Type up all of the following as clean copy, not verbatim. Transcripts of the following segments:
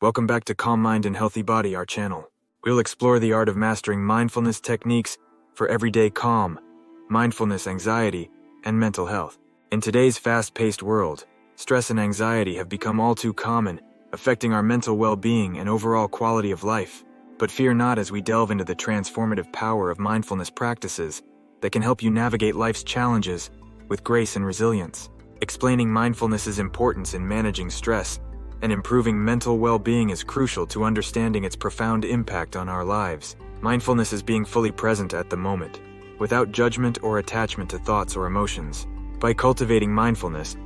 Welcome back to Calm Mind and Healthy Body, our channel. We'll explore the art of mastering mindfulness techniques for everyday calm, mindfulness, anxiety, and mental health. In today's fast-paced world, stress and anxiety have become all too common, affecting our mental well-being and overall quality of life. But fear not as we delve into the transformative power of mindfulness practices that can help you navigate life's challenges with grace and resilience. Explaining mindfulness's importance in managing stress and improving mental well-being is crucial to understanding its profound impact on our lives. Mindfulness is being fully present at the moment, without judgment or attachment to thoughts or emotions. By cultivating mindfulness,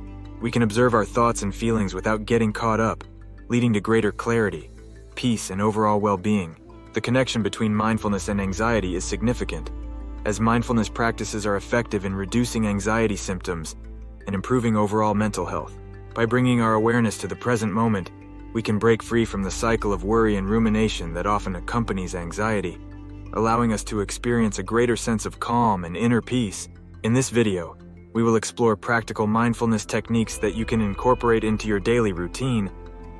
we can observe our thoughts and feelings without getting caught up, leading to greater clarity, peace, and overall well-being. The connection between mindfulness and anxiety is significant, as mindfulness practices are effective in reducing anxiety symptoms and improving overall mental health. By bringing our awareness to the present moment, we can break free from the cycle of worry and rumination that often accompanies anxiety, allowing us to experience a greater sense of calm and inner peace. In this video, we will explore practical mindfulness techniques that you can incorporate into your daily routine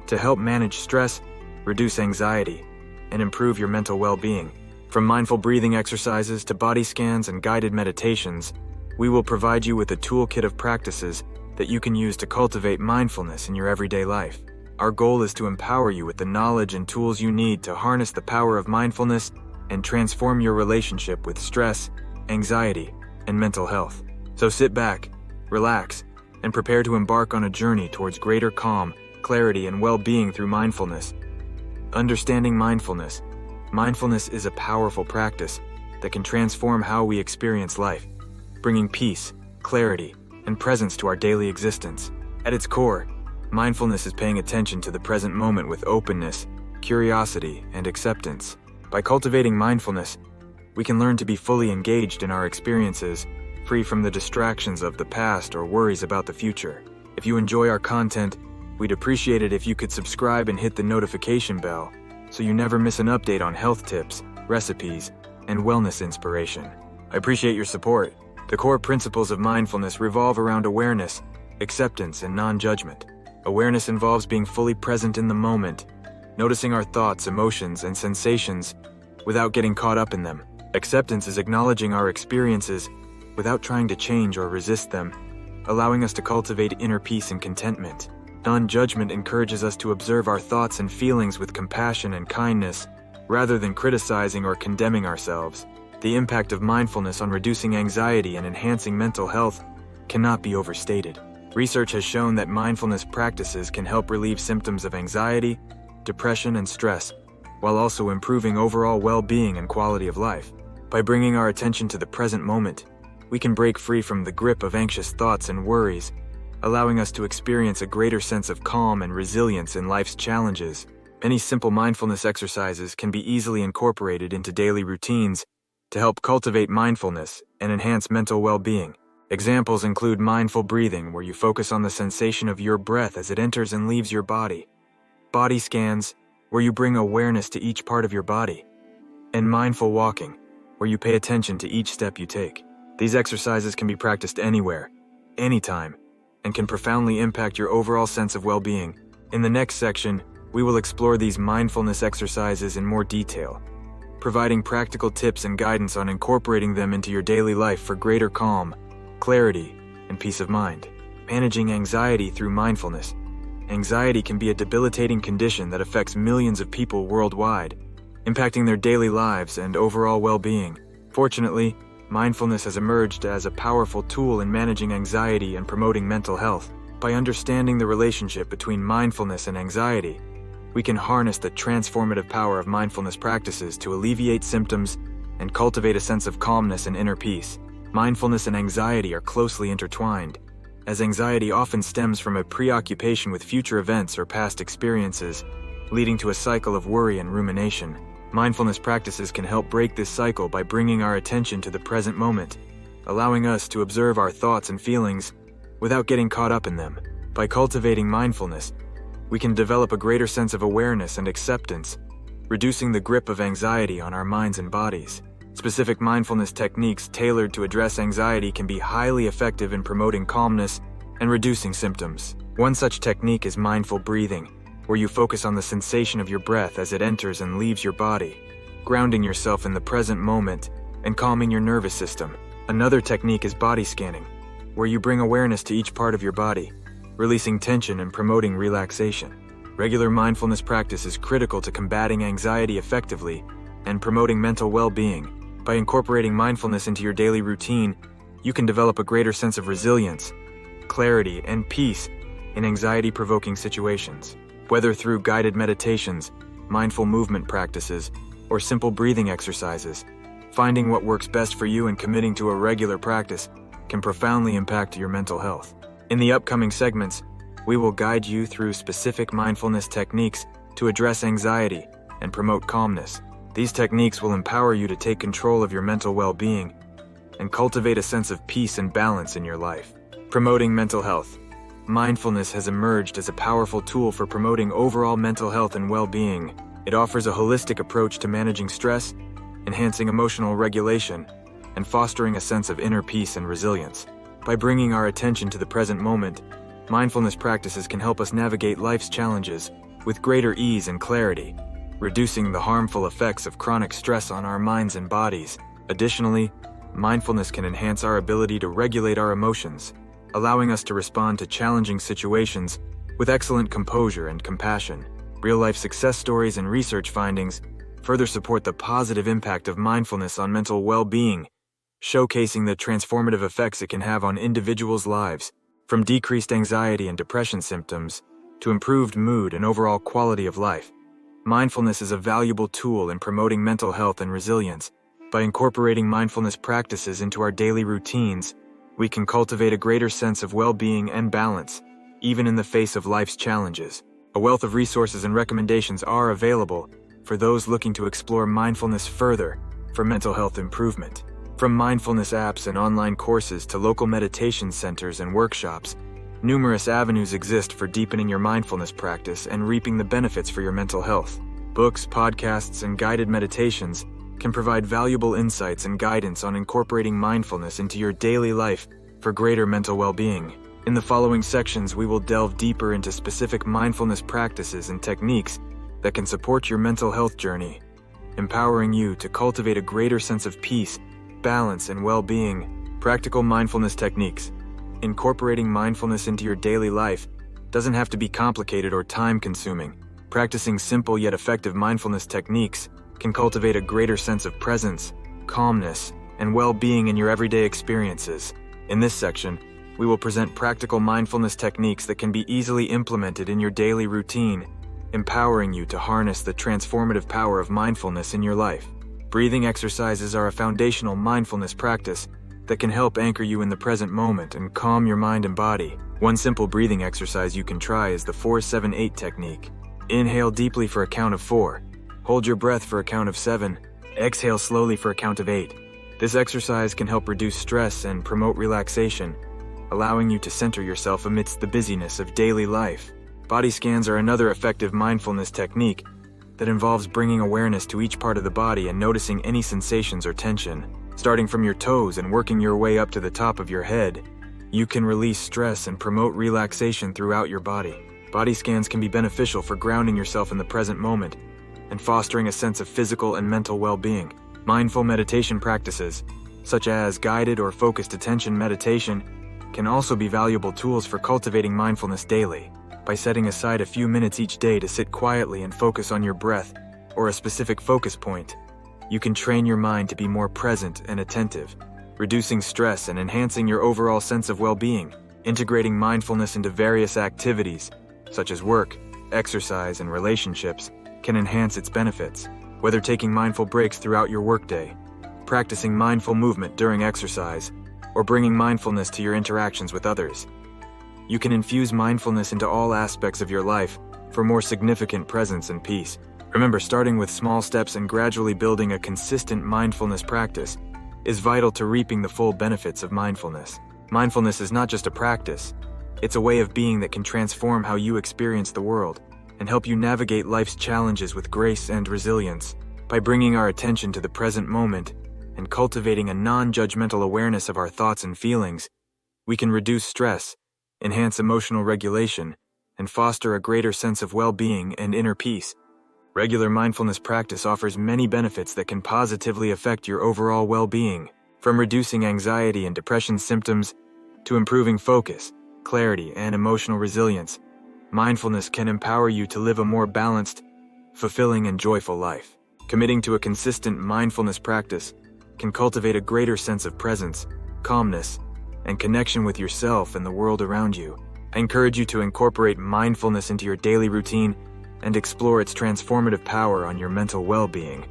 to help manage stress, reduce anxiety, and improve your mental well-being. From mindful breathing exercises to body scans and guided meditations, we will provide you with a toolkit of practices that you can use to cultivate mindfulness in your everyday life. Our goal is to empower you with the knowledge and tools you need to harness the power of mindfulness and transform your relationship with stress, anxiety, and mental health. So sit back, relax, and prepare to embark on a journey towards greater calm, clarity, and well-being through mindfulness. Understanding mindfulness. Mindfulness is a powerful practice that can transform how we experience life, bringing peace, clarity, and presence to our daily existence. At its core, mindfulness is paying attention to the present moment with openness, curiosity, and acceptance. By cultivating mindfulness, we can learn to be fully engaged in our experiences, free from the distractions of the past or worries about the future. If you enjoy our content, we'd appreciate it if you could subscribe and hit the notification bell so you never miss an update on health tips, recipes, and wellness inspiration. I appreciate your support. The core principles of mindfulness revolve around awareness, acceptance, and non-judgment. Awareness involves being fully present in the moment, noticing our thoughts, emotions, and sensations without getting caught up in them. Acceptance is acknowledging our experiences without trying to change or resist them, allowing us to cultivate inner peace and contentment. Non-judgment encourages us to observe our thoughts and feelings with compassion and kindness, rather than criticizing or condemning ourselves. The impact of mindfulness on reducing anxiety and enhancing mental health cannot be overstated. Research has shown that mindfulness practices can help relieve symptoms of anxiety, depression, and stress, while also improving overall well-being and quality of life. By bringing our attention to the present moment, we can break free from the grip of anxious thoughts and worries, allowing us to experience a greater sense of calm and resilience in life's challenges. Many simple mindfulness exercises can be easily incorporated into daily routines to help cultivate mindfulness and enhance mental well-being. Examples include mindful breathing, where you focus on the sensation of your breath as it enters and leaves your body. Body scans, where you bring awareness to each part of your body. And mindful walking, where you pay attention to each step you take. These exercises can be practiced anywhere, anytime, and can profoundly impact your overall sense of well-being. In the next section, we will explore these mindfulness exercises in more detail, providing practical tips and guidance on incorporating them into your daily life for greater calm, clarity, and peace of mind. Managing anxiety through mindfulness. Anxiety can be a debilitating condition that affects millions of people worldwide, impacting their daily lives and overall well-being. Fortunately, mindfulness has emerged as a powerful tool in managing anxiety and promoting mental health. By understanding the relationship between mindfulness and anxiety, we can harness the transformative power of mindfulness practices to alleviate symptoms and cultivate a sense of calmness and inner peace. Mindfulness and anxiety are closely intertwined, as anxiety often stems from a preoccupation with future events or past experiences, leading to a cycle of worry and rumination. Mindfulness practices can help break this cycle by bringing our attention to the present moment, allowing us to observe our thoughts and feelings without getting caught up in them. By cultivating mindfulness, we can develop a greater sense of awareness and acceptance, reducing the grip of anxiety on our minds and bodies. Specific mindfulness techniques tailored to address anxiety can be highly effective in promoting calmness and reducing symptoms. One such technique is mindful breathing, where you focus on the sensation of your breath as it enters and leaves your body, grounding yourself in the present moment and calming your nervous system. Another technique is body scanning, where you bring awareness to each part of your body, releasing tension and promoting relaxation. Regular mindfulness practice is critical to combating anxiety effectively and promoting mental well-being. By incorporating mindfulness into your daily routine, you can develop a greater sense of resilience, clarity, and peace in anxiety-provoking situations. Whether through guided meditations, mindful movement practices, or simple breathing exercises, finding what works best for you and committing to a regular practice can profoundly impact your mental health. In the upcoming segments, we will guide you through specific mindfulness techniques to address anxiety and promote calmness. These techniques will empower you to take control of your mental well-being and cultivate a sense of peace and balance in your life. Promoting mental health. Mindfulness has emerged as a powerful tool for promoting overall mental health and well-being. It offers a holistic approach to managing stress, enhancing emotional regulation, and fostering a sense of inner peace and resilience. By bringing our attention to the present moment, mindfulness practices can help us navigate life's challenges with greater ease and clarity, reducing the harmful effects of chronic stress on our minds and bodies. Additionally, mindfulness can enhance our ability to regulate our emotions, allowing us to respond to challenging situations with excellent composure and compassion. Real-life success stories and research findings further support the positive impact of mindfulness on mental well-being, showcasing the transformative effects it can have on individuals' lives, from decreased anxiety and depression symptoms to improved mood and overall quality of life. Mindfulness is a valuable tool in promoting mental health and resilience. By incorporating mindfulness practices into our daily routines, we can cultivate a greater sense of well-being and balance, even in the face of life's challenges. A wealth of resources and recommendations are available for those looking to explore mindfulness further for mental health improvement. From mindfulness apps and online courses to local meditation centers and workshops, numerous avenues exist for deepening your mindfulness practice and reaping the benefits for your mental health. Books, podcasts, and guided meditations can provide valuable insights and guidance on incorporating mindfulness into your daily life for greater mental well-being. In the following sections, we will delve deeper into specific mindfulness practices and techniques that can support your mental health journey, empowering you to cultivate a greater sense of peace, balance, and well-being. Practical mindfulness techniques. Incorporating mindfulness into your daily life doesn't have to be complicated or time-consuming. Practicing simple yet effective mindfulness techniques can cultivate a greater sense of presence, calmness, and well-being in your everyday experiences. In this section, we will present practical mindfulness techniques that can be easily implemented in your daily routine, empowering you to harness the transformative power of mindfulness in your life. Breathing exercises are a foundational mindfulness practice that can help anchor you in the present moment and calm your mind and body. One simple breathing exercise you can try is the 4-7-8 technique. Inhale deeply for a count of 4. Hold your breath for a count of 7. Exhale slowly for a count of 8. This exercise can help reduce stress and promote relaxation, allowing you to center yourself amidst the busyness of daily life. Body scans are another effective mindfulness technique that involves bringing awareness to each part of the body and noticing any sensations or tension. Starting from your toes and working your way up to the top of your head, you can release stress and promote relaxation throughout your body. Body scans can be beneficial for grounding yourself in the present moment and fostering a sense of physical and mental well-being. Mindful meditation practices, such as guided or focused attention meditation, can also be valuable tools for cultivating mindfulness daily. By setting aside a few minutes each day to sit quietly and focus on your breath or a specific focus point, you can train your mind to be more present and attentive, reducing stress and enhancing your overall sense of well-being. Integrating mindfulness into various activities, such as work, exercise, and relationships, can enhance its benefits. Whether taking mindful breaks throughout your workday, practicing mindful movement during exercise, or bringing mindfulness to your interactions with others, you can infuse mindfulness into all aspects of your life for more significant presence and peace. Remember, starting with small steps and gradually building a consistent mindfulness practice is vital to reaping the full benefits of mindfulness. Mindfulness is not just a practice, it's a way of being that can transform how you experience the world and help you navigate life's challenges with grace and resilience. By bringing our attention to the present moment and cultivating a non-judgmental awareness of our thoughts and feelings, we can reduce stress, enhance emotional regulation, and foster a greater sense of well-being and inner peace. Regular mindfulness practice offers many benefits that can positively affect your overall well-being, from reducing anxiety and depression symptoms to improving focus, clarity, and emotional resilience. Mindfulness can empower you to live a more balanced, fulfilling, and joyful life. Committing to a consistent mindfulness practice can cultivate a greater sense of presence, calmness, and connection with yourself and the world around you. I encourage you to incorporate mindfulness into your daily routine and explore its transformative power on your mental well-being.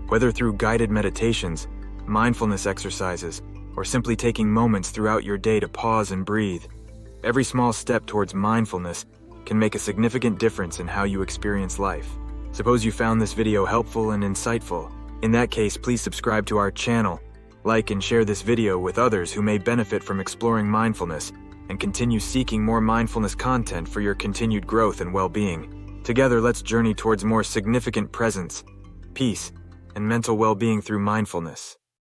Whether through guided meditations, mindfulness exercises, or simply taking moments throughout your day to pause and breathe, every small step towards mindfulness can make a significant difference in how you experience life. Suppose you found this video helpful and insightful. In that case, please subscribe to our channel, like and share this video with others who may benefit from exploring mindfulness, and continue seeking more mindfulness content for your continued growth and well-being. Together, let's journey towards more significant presence, peace, and mental well-being through mindfulness.